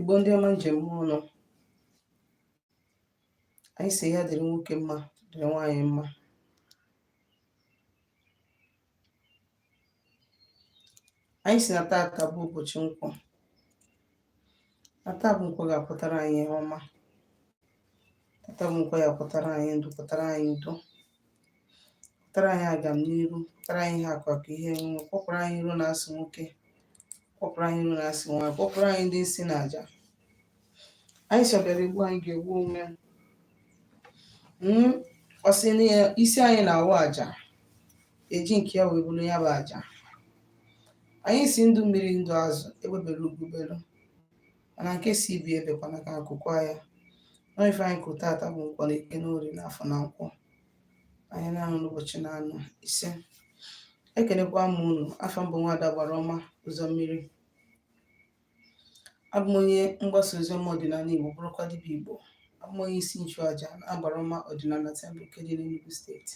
Igbo ndị ọma njem ọnụ, anyị si ya dịrị nwoke mma dịrị nwaanyị mma. Anyị si na taata bụ ụbọchị nkwọ. Na taa bụ nkwọ ga-apụtara anyị ihe ọma. Tata bụ nkwọ ya pụtara anyị ndụ, pụtara anyị udo, pụtara anyị agam n'iru, pụtara anyị ihe akụ akụ ihe nwe, kpọpụrụ anyị iro na-asị nwoke, kpọpụrụ anyị iro na-asị nwaanyị, kpọpụrụ anyị ndị isi na aja. Anyị sọbịara egbu anyị ga-egbu onwe ọsị na isi anyị na-awụ aja, eji nke ya wee bụrụ ya bụ aja. Anyị si ndụ mmiri ndụ azụ egbebere ugubelu, mana nke si ibi ebekwana ka akụkọ ya. N'ife anyị kụ tata bụ nkwọ na eke na ori na afọ na nkwọ. Anyị na-anụ n'ụbọchị na-anọ ise. Ekenekwa m unu, afọ mbụ Nwada Gbarọma Ụzọmmiri. Abụ m onye mgbasa oziọma ọdịnala Igbo, bụrụkwa dibịa Igbo. Abụ m onye isi nchụaja na Agbarọma ọdịnala Temple nke dị n'Enugu steeti.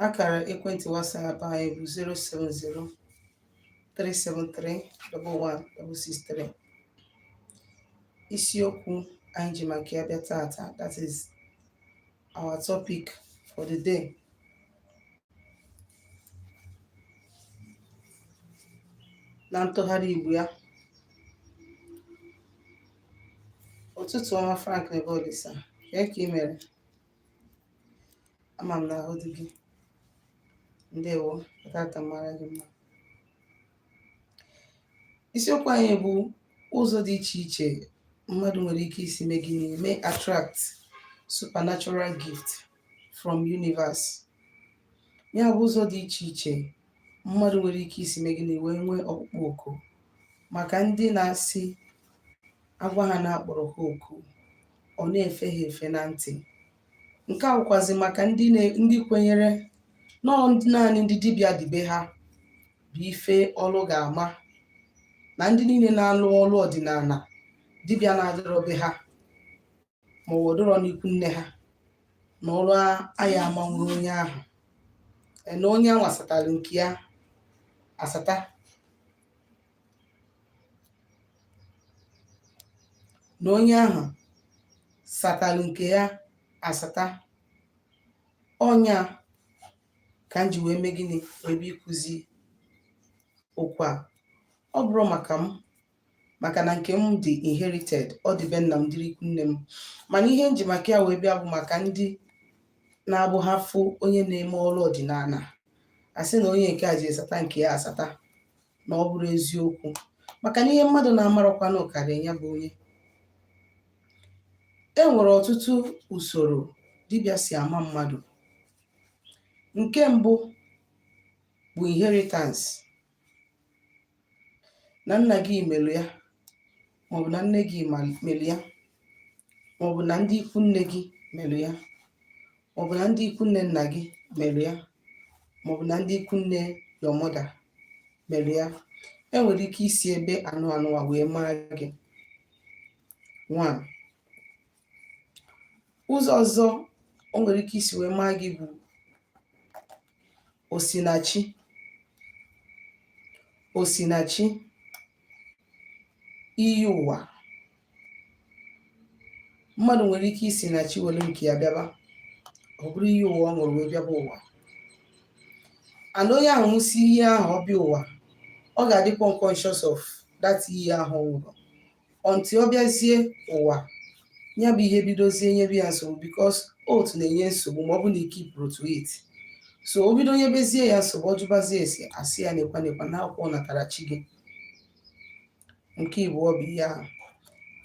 Akara ekwentị WhatsApp anyị bụ 070-373-11663. Isiokwu anyị ji maka ya bịa tata, that is our topic for the day. Na ntụgharị Igbo ya, ụtụtụ ọma Frank Nebodisa, ya ka ị mere? Ama m na ahụ dị gị. Ndewo, tata mara gị mma. Isiokwu anyị bụ ụzọ dị iche iche mmadụ nwere ike isi mee gịnị, mee attract supernatural gift from universe. Ya bụ ụzọ dị iche iche mmadụ nwere ike isi mee gịnị wee nwee ọkpụkpọ oku. Maka ndị na-asị agwa ha na-akpọrọ ha oku, ọ na-efe ha efe na ntị. Nke a bụkwazi maka ndị kwenyere naanị ndị dibịa dịbe ha bụ ife ọlụ ga-ama, na ndị niile na-alụ ọlụ ọdịnala dibịa na-adịrọbe ha ma ọ dịrọ n'ikwu nne ha na ọlụ aya amanwuru onye ahụ, na onye ahụ asatara nke ya asata. Na onye ahụ satara nke ya asata. Ọnya ka m ji wee mee gịnị, ebe ịkụzi okwu a. Ọ bụrụ maka na nke m dị inherited, ọ dị be nna m dịrị ikwu nne m, mana ihe nji maka ya wee bịa bụ maka ndị na-abụ ha fụ onye na-eme ọrụ ọdịnala asị na onye nke a ji asata nke ya asata, na ọ bụrụ eziokwu. Maka na ihe mmadụ na-amarakwanụ karịa ya bụ onye. E nwere ọtụtụ usoro dibịa si ama mmadụ. Nke mbụ bụ inheritance. Na nna gị melụ ya, maọbụ na nne gị melụ ya, maọbụ na ndị ikwu nne gị melụ ya, maọbụ na ndị ikwu nne nna gị melụ ya, maọbụ na ndị ikwu nne your mother melụ ya. E nwere ike isi ebe anụwa wee mara gị. 1. Ụzọ ọzọ o nwere ike isi wee maa gị bụ osinachi. Osinachi, iyi ụwa. Mmadụ nwere ike isi na chi were nke ya bịaba, ọ bụrụ iyi ụwa ọ ṅụrụ wee bịaba ụwa. And onye ahụ si iyi ahụ ọ bịa ụwa, ọ ga-adịkwa unconscious of that iyi ahụ ọ ṅụrụ until ọ bịazie ụwa. Ya bụ ihe bidozie nyebe ya nsogbu, because otu na-enye nsogbu ma ọ bụ na ike to it. So o bido nyebezie ya nsogbu, ọ jụbazie esi asị ya nekwa na akwụkwọ natara chi gị. Nke ịbụọ bụ ihe ahụ.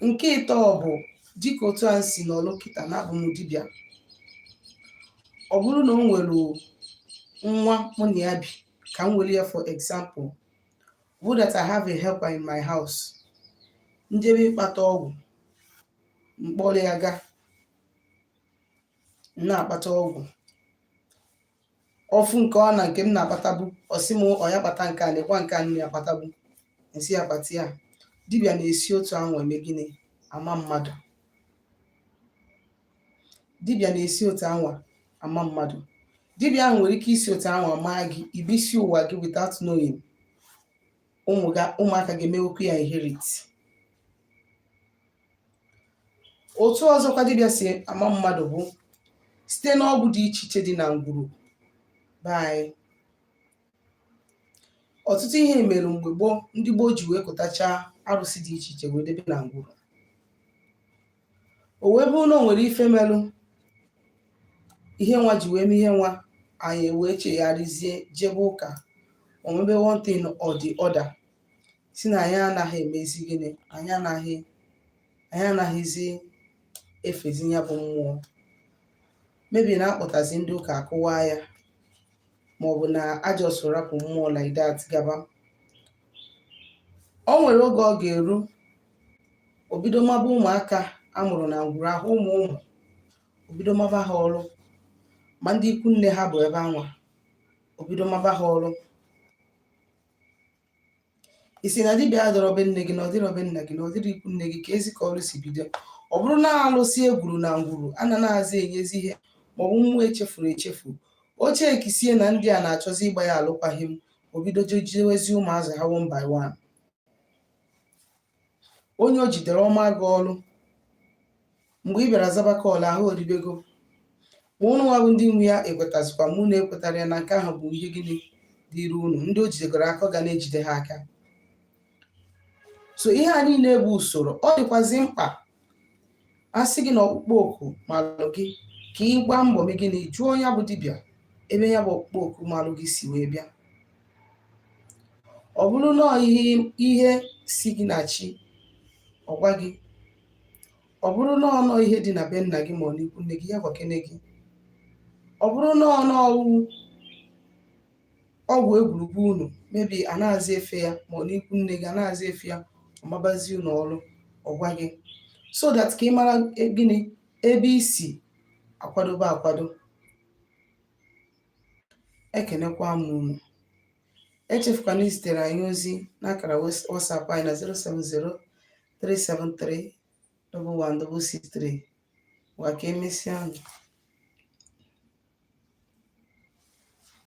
Nke ịtọ bụ dịka otu a si n'ọlụ kịta na-abụ m dibịa. Ọ bụrụ na o nwere nwa mụ na ya bi, ka m were ya for example, bụ that I have a helper in my house. Njebe ịkpata ọgwụ, mkpọrọ ya ga na-akpata ọgwụ. Ọfụ nke ọ na nke m na-akpatabu, ọsị m ọ ya kpata nke a, nekwa nke a nne ya kpatabu, nsị ya kpata ya. Dibịa na-esi otu ahụ eme gịnị, ama mmadụ. Dibịa na-esi otu ahụ ama mmadụ. Dibịa ahụ nwere ike isi otu ahụ ama gị, ibisi ụwa gị without knowing. Ụmụaka ga-eme okwu ya inherit. otu ọzọkwa dibịa si ama mmadụ bụ site n'ọgwụ dị iche iche dị na ngwuru be anyị. Ọtụtụ ihe mere mgbe gboo, ndị gboo ji wee kụtacha arụsị dị iche iche wee debe na ngwuru. O wee bụrụ na o nwere ife melụ ihe nwa ji wee mee ihe nwa, anyị wee chegharịzie jebe ụka omebe one thing or the other, si na anyị anaghị emezi gịnị, anyị anaghịzi efezi ya bụ mmụọ, mebi na akpọtazi ndị ụka akụwa ya, maọbụ na ajọ so rapụ mmụọ like that gaba. O nwere oge ọ ga-eru, obido maba ụmụaka amụrụ na ngwuru ahụ, ụmụ obido maba ha ọrụ, ma ndị ikwu nne ha bụ ebe anwa, obido maba ha ọrụ. Isi na dibịa adọrọbe nne gị na ọ dịrọbe nna gị na ọ dịrị ikwu nne gị ka ezi ka ọrụ si bido. Ọ bụrụ na alụsị egwuru na ngwuru ana na-azị enyezi ihe maọbụ mmụọ echefuru echefu, oche ekisie na ndị a na-achọzi ịgba ya alụkwaghịm, obido jidewezi ụmụazụ ha one by one. Onye o jidere ọma gị ọrụ, mgbe ị bịara zaba kọl ahụ oribego, ma ụnụ nwa bụ ndị nwe ya ekwetazikwa, mụ na ekwetara ya na nke ahụ bụ ihe gịnị dịrị unu, ndị o jidegoro aka ga na-ejide ha aka. So ihe a niile bụ usoro. Ọ dịkwazi mkpa a sị gị na ọkpụkpọ oku malụ gị ka ị gbaa mbọ mee gịnị, jụọ ya bụ dibịa ebe ya bụ ọkpụkpọ oku malụ gị si wee bịa. Ọ bụrụ na ihe si gị na chi, ọ gwa gị. Ọ bụrụ na ọnọ ihe dị na be nna gị ma ọ n'ikwu nne gị, ya gwakene gị. Ọ bụrụ na ọgwụ egwurugwu unu mebi a na-azị efe ya ma ọ n'ikwu nne gị a na-azị efe ya, ọmabazi unu ọrụ, ọ gwa gị, so that ka ị mara gịnị ebe isi akwadobe akwado. Ekenekwa m unu. Echefukwana izitere anyị ozi n'akara WhatsApp anyị na 070-373-11663 gwa ka emesịa anyị.